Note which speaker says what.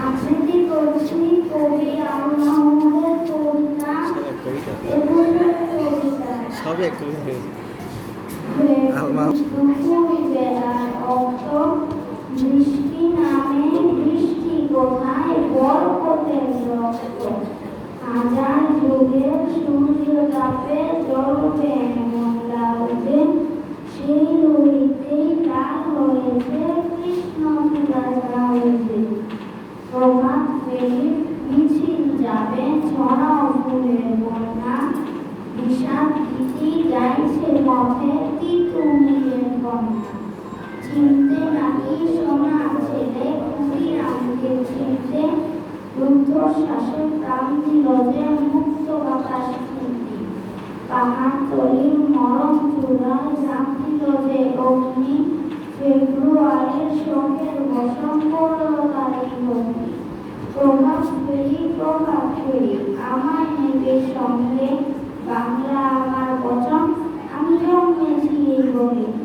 Speaker 1: আবৃত্তি করছি কবি আল-মাহমুদের কবিতা
Speaker 2: সবই এক কবিতা
Speaker 1: বেলার অর্থ বৃষ্টি নামে বৃষ্টি কোথায় বরকতের রক্ত হাজার যুগের সূর্য তাপে জ্বলবে মন্দা উঠে সেই হইতেই লাল হয়েছে কৃষ্ণ হইতে প্রভাত ফেরি মিছিল যাবে ছড়াও ফুলের বন্যা বিষাদ গীতি গাইছে পথে তিতুমিরের কন্যা চিনতে নাকি সোনা ছেলে ক্ষুদিরামকে চিনতে রুদ্ধ শ্বাসে প্রাণ দিল যে মুক্ত বাতাস কীর্তি পাহাড়তলির মরম চূড়ায় ঝাঁপ দিল যে অগ্নি ফেব্রুয়ারির শোকের বসন করল তারই ভক্তি প্রভাত ফেরি আমার নেবে সঙ্গে বাংলা আমার বচন আমি জন্মেছি এই বলে